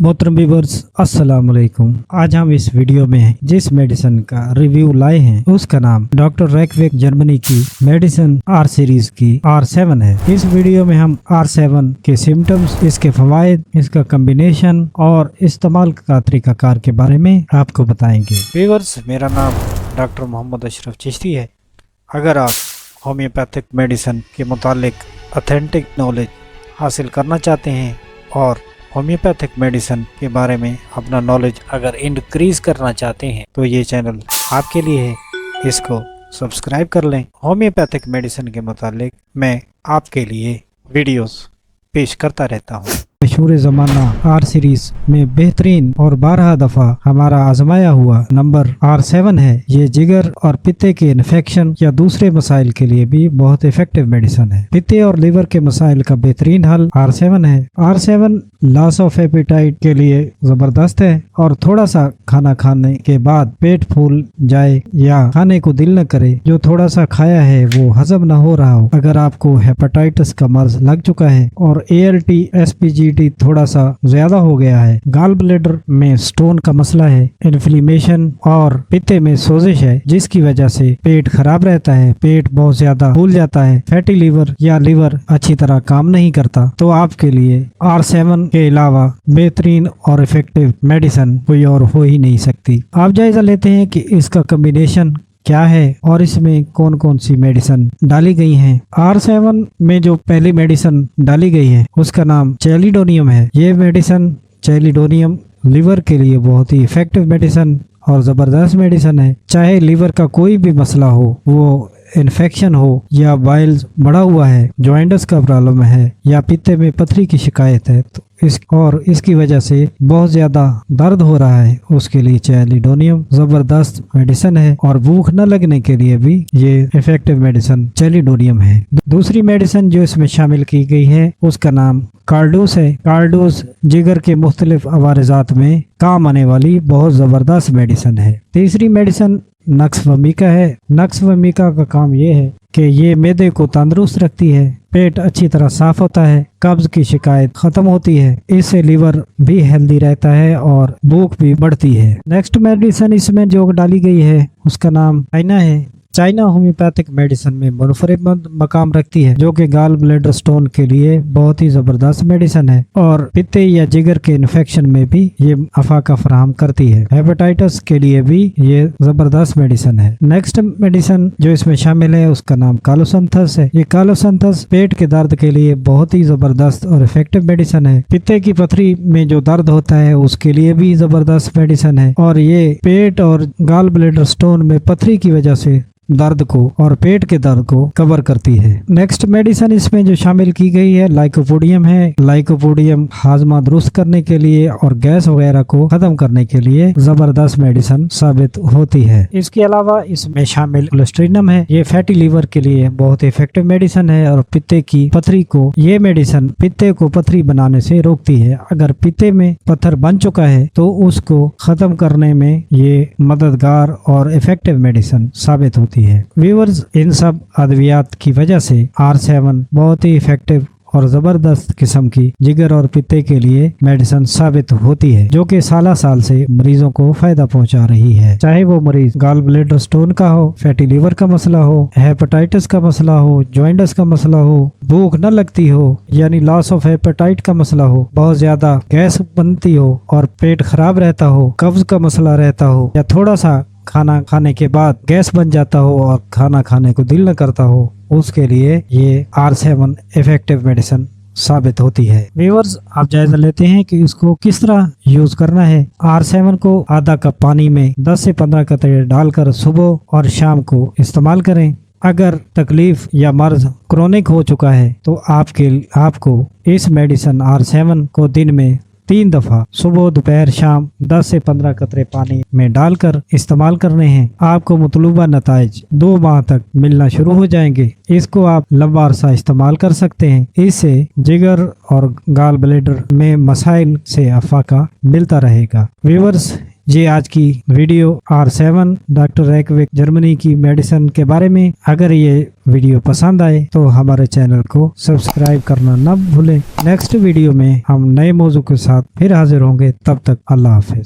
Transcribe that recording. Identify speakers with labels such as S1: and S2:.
S1: मोहतरम व्यूअर्स, अस्सलाम वालेकुम। आज हम इस वीडियो में जिस मेडिसिन का रिव्यू लाए हैं उसका नाम डॉक्टर रैकवेक जर्मनी की मेडिसिन आर सीरीज की R7 है। इस वीडियो में हम R7 के सिम्टम्स, इसके फवायद, इसका कम्बिनेशन और इस्तेमाल का तरीकाकार के बारे में आपको बताएंगे। व्यूअर्स, मेरा नाम डॉक्टर मोहम्मद अशरफ चिश्ती है। अगर आप होम्योपैथिक मेडिसिन के मुतालिक ऑथेंटिक नॉलेज हासिल करना चाहते हैं और होम्योपैथिक मेडिसिन के बारे में अपना नॉलेज अगर इंक्रीज करना चाहते हैं तो ये चैनल आपके लिए है। इसको सब्सक्राइब कर लें। होम्योपैथिक मेडिसिन के मुतालिक मैं आपके लिए वीडियोस पेश करता रहता हूँ। मशहूर ज़माना आर सीरीज में बेहतरीन और 12 दफ़ा हमारा आजमाया हुआ नंबर R7 है। ये जिगर और पित्ते के इन्फेक्शन या दूसरे मसाइल के लिए भी बहुत इफेक्टिव मेडिसिन है। पित्ते और लीवर के मसाइल का बेहतरीन हल R7 है। R7 लॉस ऑफ एपेटाइट के लिए जबरदस्त है और थोड़ा सा खाना खाने के बाद पेट फूल जाए या खाने को दिल न करे, जो थोड़ा सा खाया है वो हजम न हो रहा हो, अगर आपको हेपेटाइटिस का मर्ज लग चुका है और ALT SPGT थोड़ा सा ज्यादा हो गया है, गाल ब्लैडर में स्टोन का मसला है, इन्फ्लेमेशन और पित्ते में सोजिश है जिसकी वजह से पेट खराब रहता है, पेट बहुत ज्यादा फूल जाता है, फैटी लीवर या लीवर अच्छी तरह काम नहीं करता, तो आपके लिए R7 के अलावा बेहतरीन और इफेक्टिव मेडिसिन कोई और हो ही नहीं सकती। आप जायजा लेते हैं कि इसका कॉम्बिनेशन क्या है और इसमें कौन कौन सी मेडिसिन डाली गई हैं। R7 में जो पहली मेडिसिन डाली गई है उसका नाम चैलिडोनियम है। ये मेडिसिन चैलिडोनियम लीवर के लिए बहुत ही इफेक्टिव मेडिसिन और जबरदस्त मेडिसिन है। चाहे लीवर का कोई भी मसला हो, वो इन्फेक्शन हो या बाइल्स बढ़ा हुआ है, जॉइंटस का प्रॉब्लम है या पित्ते में पथरी की शिकायत है तो इसकी वजह से बहुत ज्यादा दर्द हो रहा है, उसके लिए चैलिडोनियम जबरदस्त मेडिसिन है। और भूख न लगने के लिए भी ये इफेक्टिव मेडिसिन चैलिडोनियम है। दूसरी मेडिसिन जो इसमें शामिल की गई है उसका नाम कार्डोस है। कार्डोस जिगर के मुख्तलिफ अवारजात में काम आने वाली बहुत जबरदस्त मेडिसिन है। तीसरी मेडिसिन नक्स वमिका है। नक्स वमिका का काम ये है कि ये मैदे को तंदुरुस्त रखती है, पेट अच्छी तरह साफ होता है, कब्ज की शिकायत खत्म होती है, इससे लीवर भी हेल्दी रहता है और भूख भी बढ़ती है। नेक्स्ट मेडिसिन इसमें जो डाली गई है उसका नाम चाइना है। चाइना होम्योपैथिक मेडिसिन में मुनफरिद मकाम रखती है, जो कि गाल ब्लैडर स्टोन के लिए बहुत ही जबरदस्त मेडिसिन है और पित्ते या जिगर के इन्फेक्शन में भी ये अफाका फराहम करती है। हेपेटाइटिस के लिए भी ये जबरदस्त मेडिसिन है। नेक्स्ट मेडिसिन जो इसमें शामिल है उसका नाम कालोसंथस है। ये कालोसंथस पेट के दर्द के लिए बहुत ही जबरदस्त और इफेक्टिव मेडिसिन है। पित्ते की पथरी में जो दर्द होता है उसके लिए भी जबरदस्त मेडिसिन है और ये पेट और गाल ब्लैडर स्टोन में पथरी की वजह से दर्द को और पेट के दर्द को कवर करती है। नेक्स्ट मेडिसिन इसमें जो शामिल की गई है लाइकोपोडियम है। लाइकोपोडियम हाजमा दुरुस्त करने के लिए और गैस वगैरह को खत्म करने के लिए जबरदस्त मेडिसिन साबित होती है। इसके अलावा इसमें शामिल कोलेस्ट्रिनम है। ये फैटी लीवर के लिए बहुत इफेक्टिव मेडिसिन है और पित्ते की पथरी को ये मेडिसिन पित्ते को पथरी बनाने से रोकती है। अगर पित्ते में पत्थर बन चुका है तो उसको खत्म करने में ये मददगार और इफेक्टिव मेडिसिन साबित होती है। व्यूअर्स, इन सब अद्वियात की वजह से R7 बहुत ही इफेक्टिव और जबरदस्त किस्म की जिगर और पित्ते के लिए मेडिसिन साबित होती है, जो कि साल से मरीजों को फायदा पहुंचा रही है। चाहे वो मरीज गाल ब्लैडर स्टोन का हो, फैटी लीवर का मसला हो, हेपेटाइटिस का मसला हो, जॉइंटस का मसला हो, भूख न लगती हो यानी लॉस ऑफ एपेटाइट का मसला हो, बहुत ज्यादा गैस बनती हो और पेट खराब रहता हो, कब्ज का मसला रहता हो या थोड़ा सा खाना खाने के बाद गैस बन जाता हो और खाना खाने को दिल न करता हो, उसके लिए ये R7 इफेक्टिव मेडिसिन साबित होती है। व्यूअर्स, आप जायजा लेते हैं कि इसको किस तरह यूज करना है। R7 को आधा कप पानी में 10 से 15 कतरे डालकर सुबह और शाम को इस्तेमाल करें। अगर तकलीफ या मर्ज क्रोनिक हो चुका है तो आपको इस मेडिसिन R7 को दिन में 3 दफा सुबह, दोपहर, शाम 10 से 15 कतरे पानी में डालकर इस्तेमाल करने हैं। आपको मतलूबा नताइज 2 माह तक मिलना शुरू हो जाएंगे। इसको आप लंबा अरसा इस्तेमाल कर सकते हैं। इससे जिगर और गाल ब्लैडर में मसाइल से अफाका मिलता रहेगा। व्यूअर्स, یہ آج کی ویڈیو R7 ڈاکٹر ریکویک جرمنی کی میڈیسن کے بارے میں. اگر یہ ویڈیو پسند آئے تو ہمارے چینل کو سبسکرائب کرنا نہ بھولیں. نیکسٹ ویڈیو میں ہم نئے موضوع کے ساتھ پھر حاضر ہوں گے. تب تک اللہ حافظ.